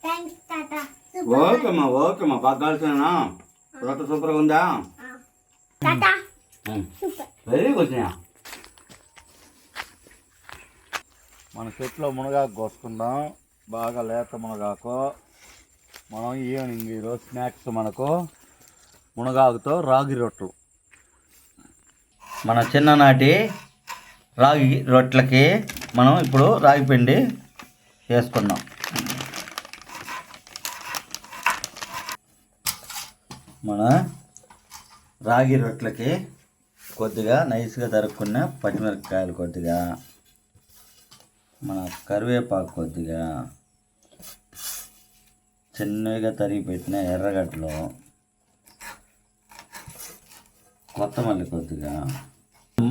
ఓకేమ్మా ఓకేమ్మా బాగా కాల్చినా రొట్ట సూపర్గా ఉందా వెరీ గుడ్. మన చెట్లో మునగాకు కోసుకుందాం. బాగా లేత మునగాకు. మనం ఈవినింగ్ ఈరోజు స్నాక్స్ మనకు మునగాకుతో రాగి రొట్టెలు. మన చిన్ననాటి రాగి రొట్టెలకి మనం ఇప్పుడు రాగి పిండి వేసుకుందాం. మన రాగి రొట్టెలకి కొద్దిగా నైస్గా తరుక్కున్న పచ్చిమిరపకాయలు కొద్దిగా, మన కరివేపాకు కొద్దిగా, చిన్నగా తరిగి పెట్టిన ఎర్రగడ్డలు, కొత్తమల్లి కొద్దిగా,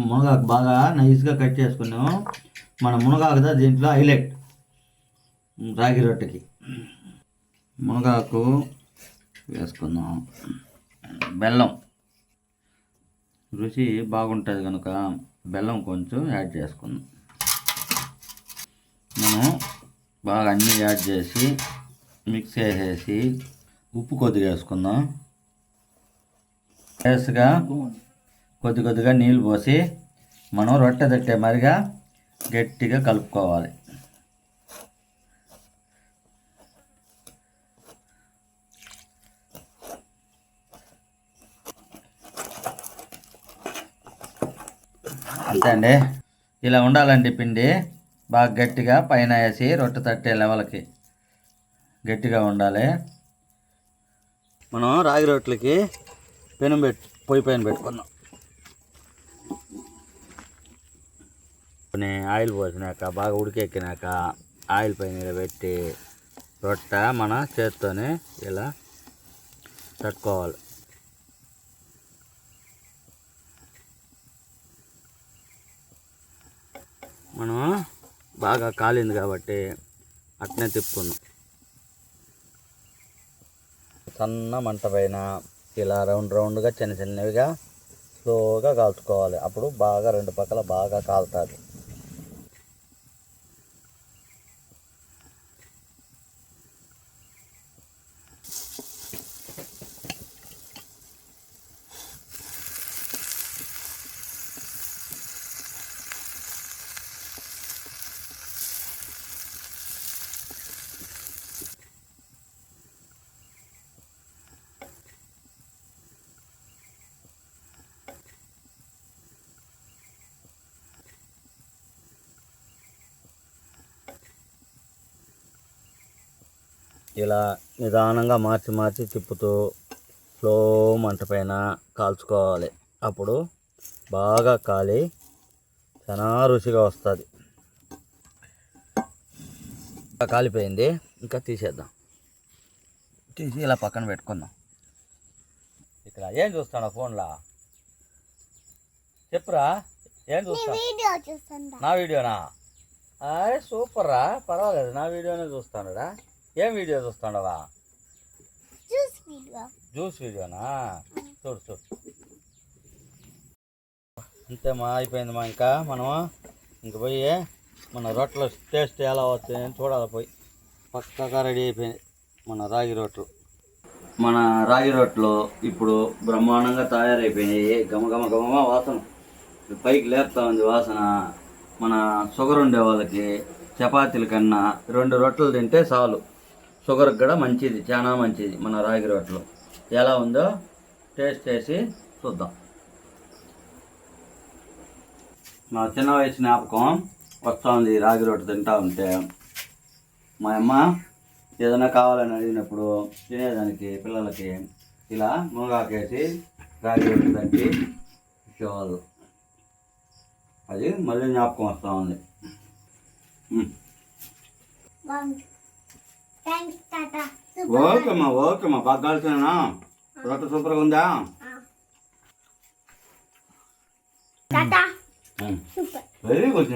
మునగాకు బాగా నైస్గా కట్ చేసుకున్నాం. మన మునగాకుదా దీంట్లో హైలైట్ రాగి రొట్టెకి. మునగాకు వేసుకుందాం. బెల్లం రుచి బాగుంటుంది కనుక బెల్లం కొంచెం యాడ్ చేసుకుందాం. మనం బాగా అన్నీ యాడ్ చేసి మిక్స్ చేసేసి ఉప్పు కొద్దిగా వేసుకుందాం. వేసుగా కొద్దిగా నీళ్ళు పోసి మనం రొట్టె తట్టే మరిగా గట్టిగా కలుపుకోవాలి. అంతే అండి. ఇలా ఉండాలండి పిండి. బాగా గట్టిగా పైన వేసి రొట్టె తట్టే లెవెల్కి గట్టిగా ఉండాలి. మనం రాగి రొట్టెలకి పొయ్యి పైన పెట్టుకుందాం. ఆయిల్ పోసినాక బాగా ఉడికెక్కినాక ఆయిల్ పైన పెట్టి రొట్టె మన చేత్తోనే ఇలా తట్టుకోవాలి. మనం బాగా కాలింది కాబట్టి అట్నే తిప్పుకుందాం. సన్న మంట పైన ఇలా రౌండ్గా చిన్నవిగా స్లోగా కాల్చుకోవాలి. అప్పుడు బాగా రెండు పక్కల బాగా కాలుతుంది. ఇలా నిదానంగా మార్చి తిప్పుతూ స్లో మంట పైన కాల్చుకోవాలి. అప్పుడు బాగా కాలి చాలా రుచిగా వస్తుంది. కాలిపోయింది, ఇంకా తీసేద్దాం. తీసి ఇలా పక్కన పెట్టుకుందాం. ఇక్కడ ఏం చూస్తాను ఫోన్లో చెప్పురా. ఏం చూస్తా? నా వీడియోనా? అరే సూపర్ రా, పర్వాలేదు. నా వీడియోనే చూస్తానురా. ఏం వీడియో చూస్తాడవా? జ్యూస్ వీడియోనా? చూడు. అంతేమా, అయిపోయిందమ్మా. ఇంకా మనము పోయి మన రొట్టెలు టేస్ట్ ఎలా వస్తాయని చూడాలి. పోయి పక్కగా రెడీ అయిపోయింది మన రాగి రొట్టెలు. మన రాగి రొట్టెలు ఇప్పుడు బ్రహ్మాండంగా తయారైపోయినాయి. గమ వాసన పైకి లేపుతా ఉంది వాసన. మన షుగర్ ఉండే వాళ్ళకి చపాతీల కన్నా 2 రొట్టెలు తింటే చాలు. షుగర్కి కూడా మంచిది, చాలా మంచిది మన రాగి రొట్టెలు. ఎలా ఉందో టేస్ట్ చేసి చూద్దాం. మా చిన్న వయసు జ్ఞాపకం వస్తూ ఉంది. రాగి రొట్టె తింటా ఉంటే మా అమ్మ ఏదైనా కావాలని అడిగినప్పుడు తినేదానికి పిల్లలకి ఇలా మునగాకేసి రాగి రొట్టె తట్టి ఇచ్చేవాళ్ళు. అది మళ్ళీ జ్ఞాపకం వస్తూ ఉంది. ఓకేమ్మా బాగా కాల్చినా రొట్టె సూపర్గా ఉందా? Very good.